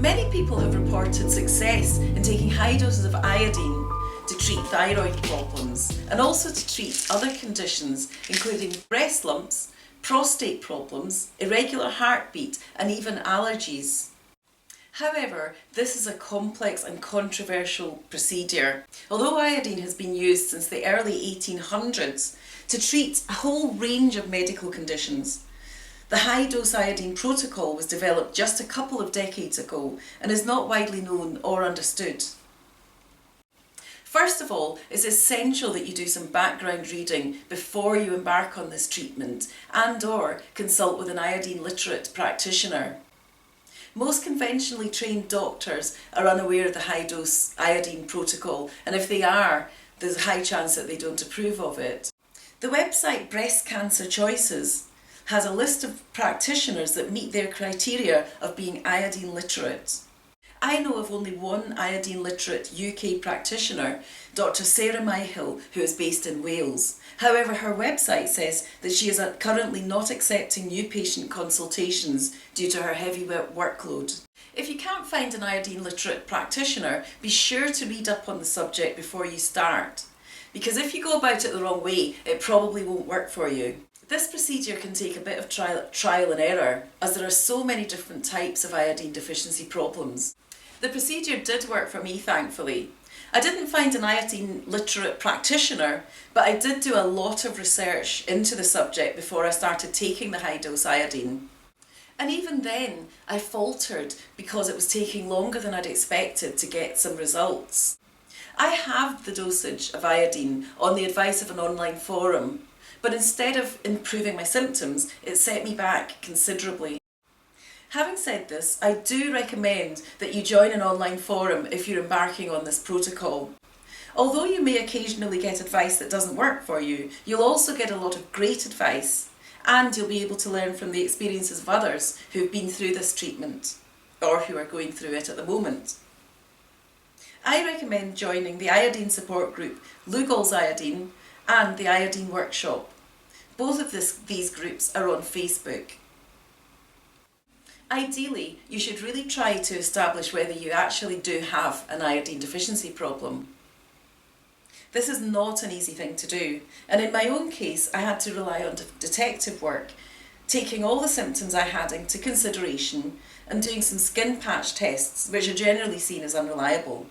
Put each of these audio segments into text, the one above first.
Many people have reported success in taking high doses of iodine to treat thyroid problems and also to treat other conditions including breast lumps, prostate problems, irregular heartbeat and even allergies. However, this is a complex and controversial procedure. Although iodine has been used since the early 1800s to treat a whole range of medical conditions, the high-dose iodine protocol was developed just a couple of decades ago and is not widely known or understood. First of all, it's essential that you do some background reading before you embark on this treatment and/or consult with an iodine literate practitioner. Most conventionally trained doctors are unaware of the high-dose iodine protocol, and if they are, there's a high chance that they don't approve of it. The website Breast Cancer Choices has a list of practitioners that meet their criteria of being iodine literate. I know of only one iodine literate UK practitioner, Dr. Sarah Myhill, who is based in Wales. However, her website says that she is currently not accepting new patient consultations due to her heavy workload. If you can't find an iodine literate practitioner, be sure to read up on the subject before you start, because if you go about it the wrong way, it probably won't work for you. This procedure can take a bit of trial and error, as there are so many different types of iodine deficiency problems. The procedure did work for me, thankfully. I didn't find an iodine literate practitioner, but I did do a lot of research into the subject before I started taking the high dose iodine. And even then, I faltered because it was taking longer than I'd expected to get some results. I halved the dosage of iodine on the advice of an online forum, but instead of improving my symptoms, it set me back considerably. Having said this, I do recommend that you join an online forum if you're embarking on this protocol. Although you may occasionally get advice that doesn't work for you, you'll also get a lot of great advice, and you'll be able to learn from the experiences of others who've been through this treatment or who are going through it at the moment. I recommend joining the iodine support group Lugol's Iodine and the Iodine Workshop. Both of these groups are on Facebook. Ideally, you should really try to establish whether you actually do have an iodine deficiency problem. This is not an easy thing to do, and in my own case I had to rely on detective work, taking all the symptoms I had into consideration and doing some skin patch tests, which are generally seen as unreliable.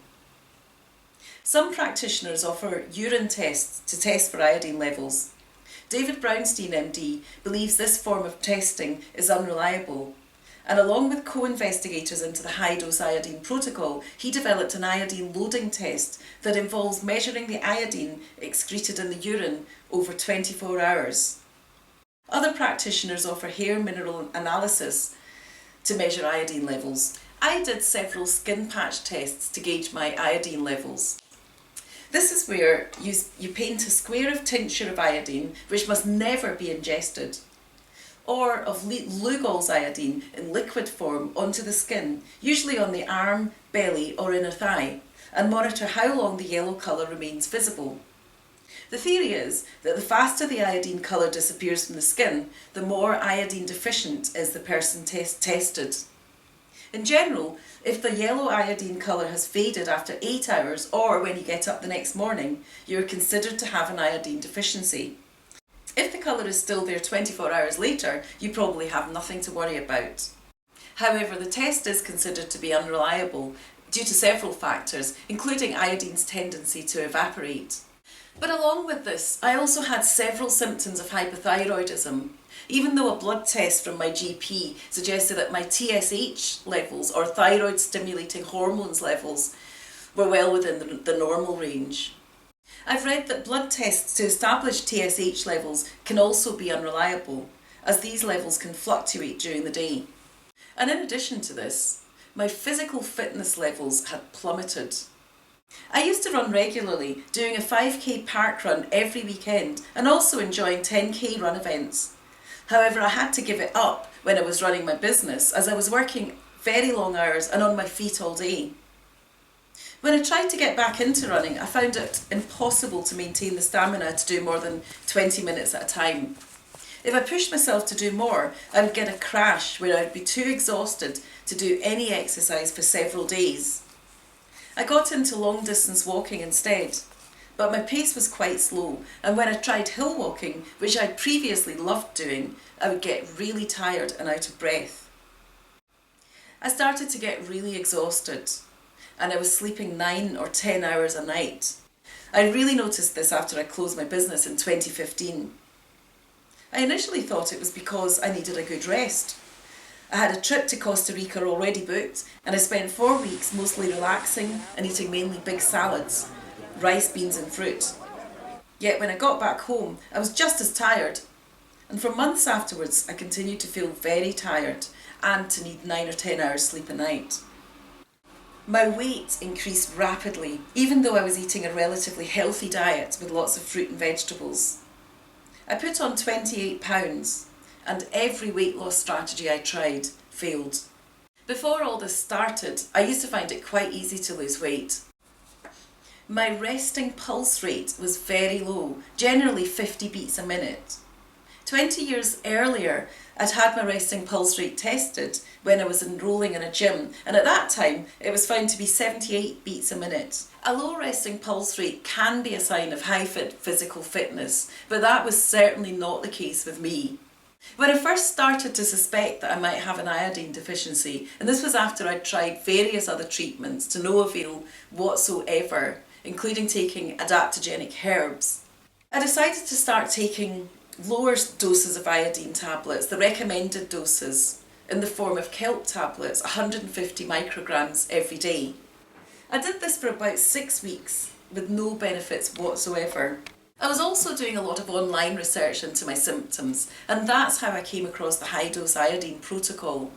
Some practitioners offer urine tests to test for iodine levels. David Brownstein MD believes this form of testing is unreliable, and along with co-investigators into the high-dose iodine protocol, he developed an iodine loading test that involves measuring the iodine excreted in the urine over 24 hours. Other practitioners offer hair mineral analysis to measure iodine levels. I did several skin patch tests to gauge my iodine levels. This is where you paint a square of tincture of iodine, which must never be ingested, or of Lugol's iodine in liquid form onto the skin, usually on the arm, belly or inner thigh, and monitor how long the yellow colour remains visible. The theory is that the faster the iodine colour disappears from the skin, the more iodine deficient is the person tested. In general, if the yellow iodine colour has faded after 8 hours or when you get up the next morning, you are considered to have an iodine deficiency. If the colour is still there 24 hours later, you probably have nothing to worry about. However, the test is considered to be unreliable due to several factors, including iodine's tendency to evaporate. But along with this, I also had several symptoms of hypothyroidism, even though a blood test from my GP suggested that my TSH levels, or thyroid stimulating hormones levels, were well within the normal range. I've read that blood tests to establish TSH levels can also be unreliable, as these levels can fluctuate during the day. And in addition to this, my physical fitness levels had plummeted. I used to run regularly, doing a 5k park run every weekend and also enjoying 10k run events. However, I had to give it up when I was running my business, as I was working very long hours and on my feet all day. When I tried to get back into running, I found it impossible to maintain the stamina to do more than 20 minutes at a time. If I pushed myself to do more, I would get a crash where I'd be too exhausted to do any exercise for several days. I got into long distance walking instead, but my pace was quite slow, and when I tried hill walking, which I'd previously loved doing, I would get really tired and out of breath. I started to get really exhausted, and I was sleeping 9 or 10 hours a night. I really noticed this after I closed my business in 2015. I initially thought it was because I needed a good rest. I had a trip to Costa Rica already booked, and I spent 4 weeks mostly relaxing and eating mainly big salads, rice, beans and fruit. Yet when I got back home, I was just as tired. And for months afterwards, I continued to feel very tired and to need 9 or 10 hours sleep a night. My weight increased rapidly, even though I was eating a relatively healthy diet with lots of fruit and vegetables. I put on 28 pounds, and every weight loss strategy I tried failed. Before all this started, I used to find it quite easy to lose weight. My resting pulse rate was very low, generally 50 beats a minute. 20 years earlier, I'd had my resting pulse rate tested when I was enrolling in a gym, and at that time it was found to be 78 beats a minute. A low resting pulse rate can be a sign of high physical fitness, but that was certainly not the case with me. When I first started to suspect that I might have an iodine deficiency, and this was after I'd tried various other treatments to no avail whatsoever, including taking adaptogenic herbs, I decided to start taking lower doses of iodine tablets, the recommended doses, in the form of kelp tablets, 150 micrograms every day. I did this for about 6 weeks with no benefits whatsoever. I was also doing a lot of online research into my symptoms, and that's how I came across the high dose iodine protocol.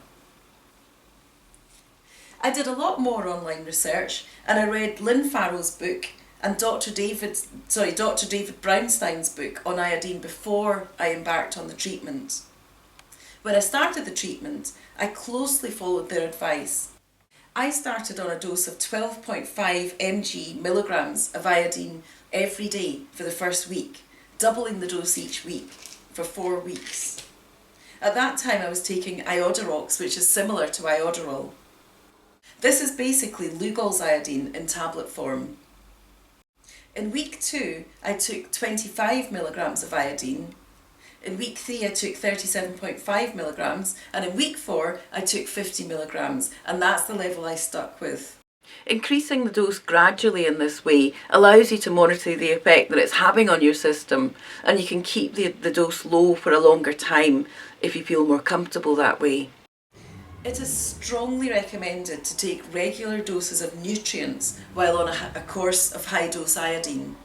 I did a lot more online research, and I read Lynn Farrell's book and Dr. David Brownstein's book on iodine before I embarked on the treatment. When I started the treatment, I closely followed their advice. I started on a dose of 12.5 milligrams of iodine every day for the first week, doubling the dose each week for 4 weeks. At that time I was taking Iodirox, which is similar to Iodorol. This is basically Lugol's iodine in tablet form. In week 2, I took 25 milligrams of iodine. In week 3, I took 37.5 milligrams, and in week 4, I took 50 milligrams, and that's the level I stuck with. Increasing the dose gradually in this way allows you to monitor the effect that it's having on your system, and you can keep the dose low for a longer time if you feel more comfortable that way. It is strongly recommended to take regular doses of nutrients while on a course of high-dose iodine.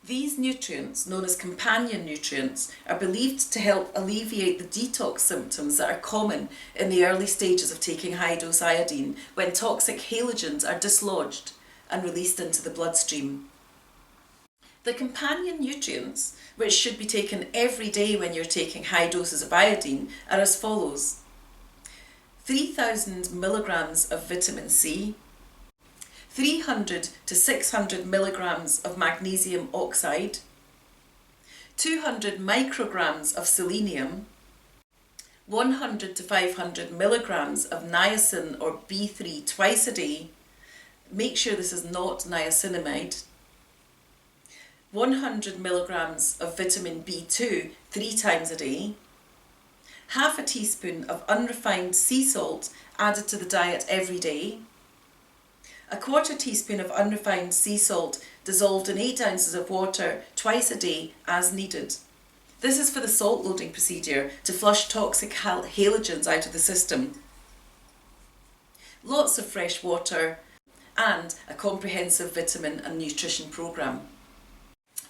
These nutrients, known as companion nutrients, are believed to help alleviate the detox symptoms that are common in the early stages of taking high-dose iodine when toxic halogens are dislodged and released into the bloodstream. The companion nutrients, which should be taken every day when you're taking high doses of iodine, are as follows: 3,000 milligrams of vitamin C, 300 to 600 milligrams of magnesium oxide, 200 micrograms of selenium, 100 to 500 milligrams of niacin or B3 twice a day. Make sure this is not niacinamide. 100 milligrams of vitamin B2 3 times a day. Half a teaspoon of unrefined sea salt added to the diet every day. A quarter teaspoon of unrefined sea salt dissolved in 8 ounces of water twice a day as needed. This is for the salt loading procedure to flush toxic halogens out of the system. Lots of fresh water and a comprehensive vitamin and nutrition programme.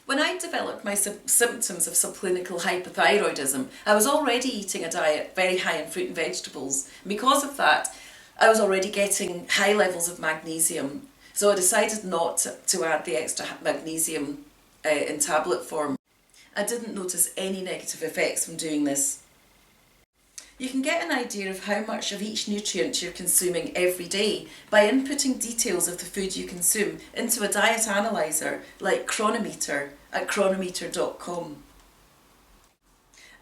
When I developed my symptoms of subclinical hypothyroidism, I was already eating a diet very high in fruit and vegetables. And because of that, I was already getting high levels of magnesium. So I decided not to add the extra magnesium in tablet form. I didn't notice any negative effects from doing this. You can get an idea of how much of each nutrient you're consuming every day by inputting details of the food you consume into a diet analyzer like Chronometer at chronometer.com.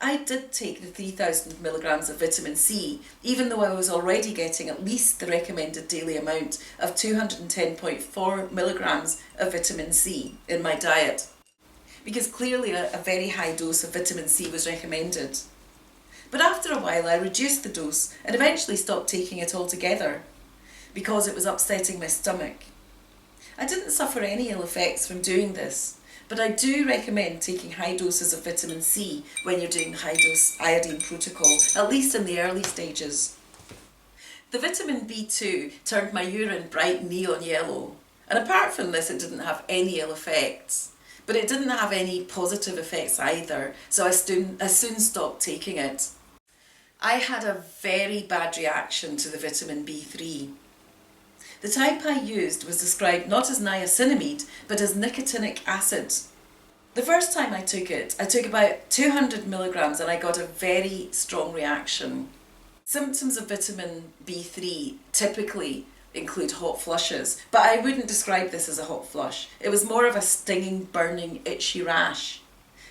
I did take the 3,000 milligrams of vitamin C, even though I was already getting at least the recommended daily amount of 210.4 milligrams of vitamin C in my diet, because clearly a very high dose of vitamin C was recommended. But after a while I reduced the dose and eventually stopped taking it altogether because it was upsetting my stomach. I didn't suffer any ill effects from doing this, but I do recommend taking high doses of vitamin C when you're doing the high dose iodine protocol, at least in the early stages. The vitamin B2 turned my urine bright neon yellow, and apart from this it didn't have any ill effects, but it didn't have any positive effects either, so I soon stopped taking it. I had a very bad reaction to the vitamin B3. The type I used was described not as niacinamide, but as nicotinic acid. The first time I took it, I took about 200 milligrams and I got a very strong reaction. Symptoms of vitamin B3 typically include hot flushes, but I wouldn't describe this as a hot flush. It was more of a stinging, burning, itchy rash.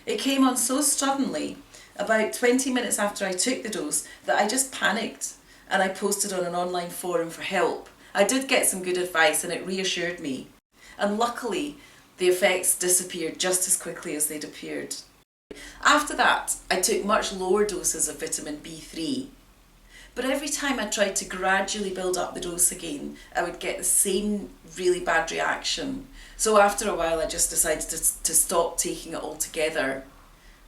It came on so suddenly, about 20 minutes after I took the dose, that I just panicked and I posted on an online forum for help. I did get some good advice and it reassured me. And luckily, the effects disappeared just as quickly as they'd appeared. After that, I took much lower doses of vitamin B3. But every time I tried to gradually build up the dose again, I would get the same really bad reaction. So after a while, I just decided to stop taking it altogether.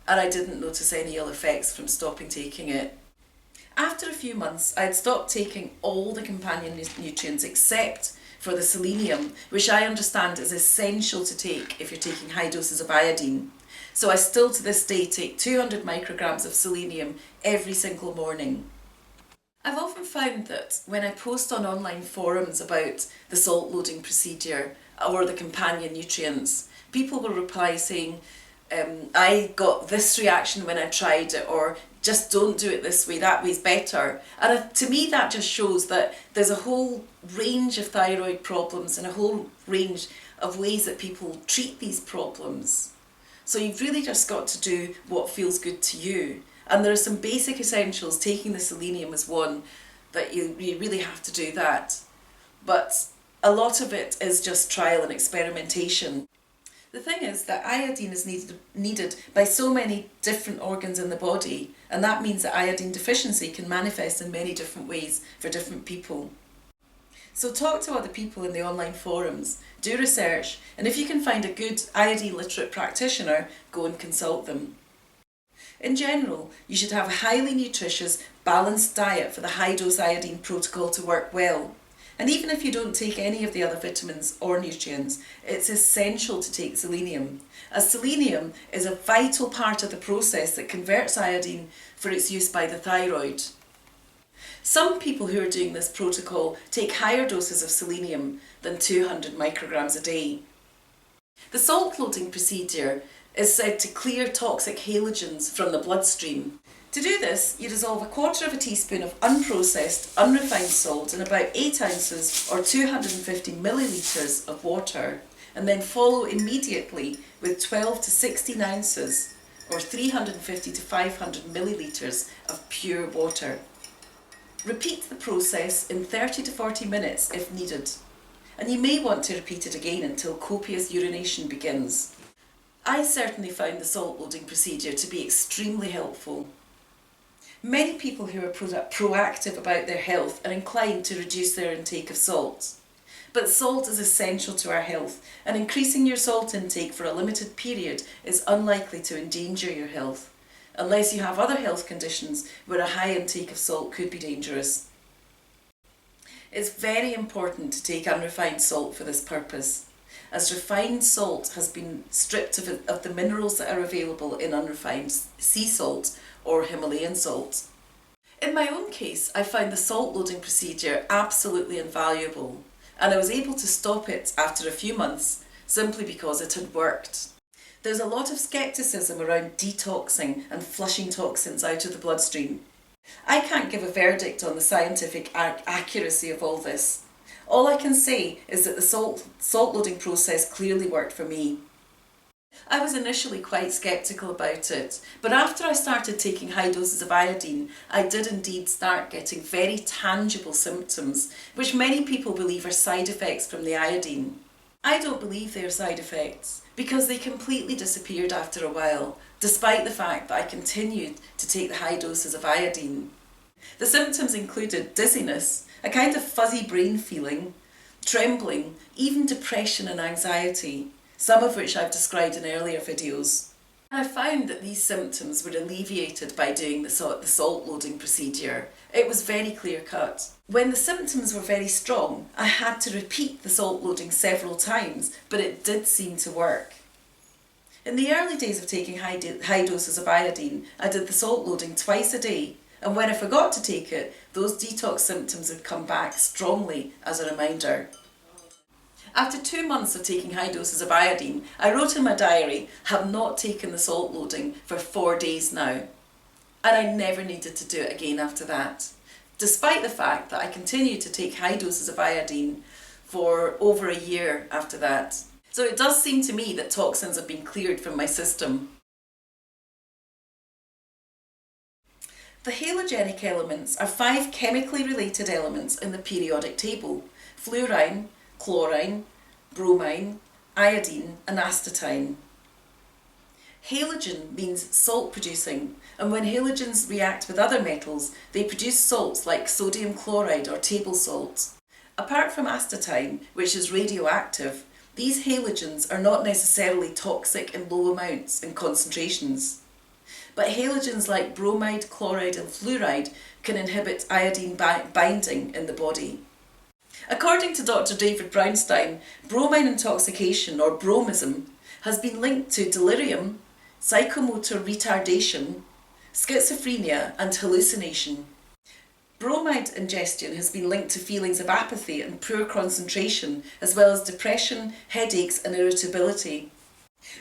And I didn't notice any ill effects from stopping taking it. After a few months, I had stopped taking all the companion nutrients except for the selenium, which I understand is essential to take if you're taking high doses of iodine. So I still to this day take 200 micrograms of selenium every single morning. I've often found that when I post on online forums about the salt loading procedure or the companion nutrients, people will reply saying, I got this reaction when I tried it, or just don't do it this way, that way's better. And to me that just shows that there's a whole range of thyroid problems and a whole range of ways that people treat these problems. So you've really just got to do what feels good to you. And there are some basic essentials, taking the selenium is one, that you really have to do that. But a lot of it is just trial and experimentation. The thing is that iodine is needed by so many different organs in the body, and that means that iodine deficiency can manifest in many different ways for different people. So talk to other people in the online forums, do research, and if you can find a good iodine literate practitioner, go and consult them. In general, you should have a highly nutritious, balanced diet for the high dose iodine protocol to work well. And even if you don't take any of the other vitamins or nutrients, it's essential to take selenium, as selenium is a vital part of the process that converts iodine for its use by the thyroid. Some people who are doing this protocol take higher doses of selenium than 200 micrograms a day. The salt loading procedure is said to clear toxic halogens from the bloodstream. To do this, you dissolve 1/4 teaspoon of unprocessed, unrefined salt in about 8 ounces or 250 millilitres of water, and then follow immediately with 12 to 16 ounces or 350 to 500 millilitres of pure water. Repeat the process in 30 to 40 minutes if needed, and you may want to repeat it again until copious urination begins. I certainly found the salt loading procedure to be extremely helpful. Many people who are proactive about their health are inclined to reduce their intake of salt. But salt is essential to our health, and increasing your salt intake for a limited period is unlikely to endanger your health, unless you have other health conditions where a high intake of salt could be dangerous. It's very important to take unrefined salt for this purpose, as refined salt has been stripped of the minerals that are available in unrefined sea salt or Himalayan salt. In my own case, I found the salt loading procedure absolutely invaluable, and I was able to stop it after a few months simply because it had worked. There's a lot of scepticism around detoxing and flushing toxins out of the bloodstream. I can't give a verdict on the scientific accuracy of all this. All I can say is that the salt loading process clearly worked for me. I was initially quite sceptical about it, but after I started taking high doses of iodine, I did indeed start getting very tangible symptoms, which many people believe are side effects from the iodine. I don't believe they are side effects, because they completely disappeared after a while, despite the fact that I continued to take the high doses of iodine. The symptoms included dizziness, a kind of fuzzy brain feeling, trembling, even depression and anxiety, some of which I've described in earlier videos. I found that these symptoms were alleviated by doing the salt loading procedure. It was very clear cut. When the symptoms were very strong, I had to repeat the salt loading several times, but it did seem to work. In the early days of taking high doses of iodine, I did the salt loading twice a day, and when I forgot to take it, those detox symptoms would come back strongly as a reminder. After 2 months of taking high doses of iodine, I wrote in my diary, "Have not taken the salt loading for 4 days now." And I never needed to do it again after that, despite the fact that I continued to take high doses of iodine for over a year after that. So it does seem to me that toxins have been cleared from my system. The halogenic elements are 5 chemically related elements in the periodic table: fluorine, chlorine, bromine, iodine and astatine. Halogen means salt producing, and when halogens react with other metals, they produce salts like sodium chloride or table salt. Apart from astatine, which is radioactive, these halogens are not necessarily toxic in low amounts and concentrations. But halogens like bromide, chloride and fluoride can inhibit iodine binding in the body. According to Dr. David Brownstein, bromine intoxication, or bromism, has been linked to delirium, psychomotor retardation, schizophrenia and hallucination. Bromide ingestion has been linked to feelings of apathy and poor concentration, as well as depression, headaches and irritability.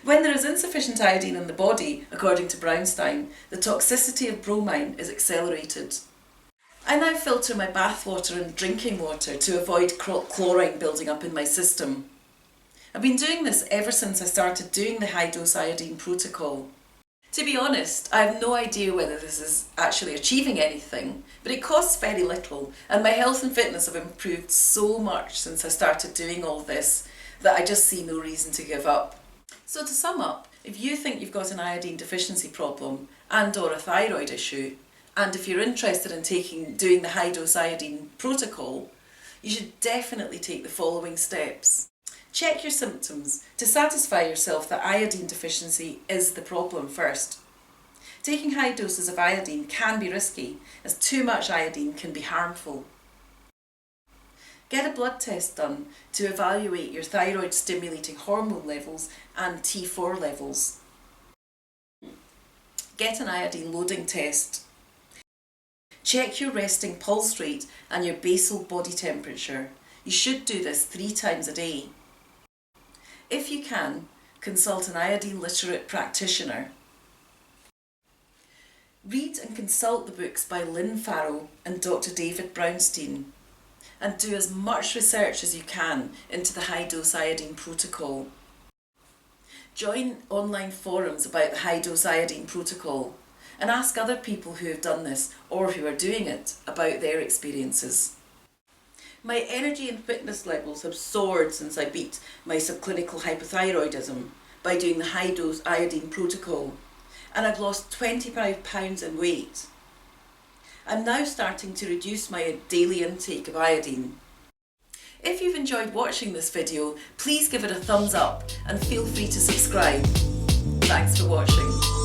When there is insufficient iodine in the body, according to Brownstein, the toxicity of bromine is accelerated. I now filter my bathwater and drinking water to avoid chlorine building up in my system. I've been doing this ever since I started doing the high dose iodine protocol. To be honest, I have no idea whether this is actually achieving anything, but it costs very little, and my health and fitness have improved so much since I started doing all this that I just see no reason to give up. So to sum up, if you think you've got an iodine deficiency problem and or a thyroid issue, and if you're interested in doing the high dose iodine protocol, you should definitely take the following steps. Check your symptoms to satisfy yourself that iodine deficiency is the problem first. Taking high doses of iodine can be risky, as too much iodine can be harmful. Get a blood test done to evaluate your thyroid stimulating hormone levels and T4 levels. Get an iodine loading test. Check your resting pulse rate and your basal body temperature. You should do this 3 times a day. If you can, consult an iodine literate practitioner. Read and consult the books by Lynn Farrell and Dr. David Brownstein, and do as much research as you can into the high dose iodine protocol. Join online forums about the high dose iodine protocol and ask other people who have done this or who are doing it about their experiences. My energy and fitness levels have soared since I beat my subclinical hypothyroidism by doing the high dose iodine protocol, and I've lost 25 pounds in weight. I'm now starting to reduce my daily intake of iodine. If you've enjoyed watching this video, please give it a thumbs up and feel free to subscribe. Thanks for watching.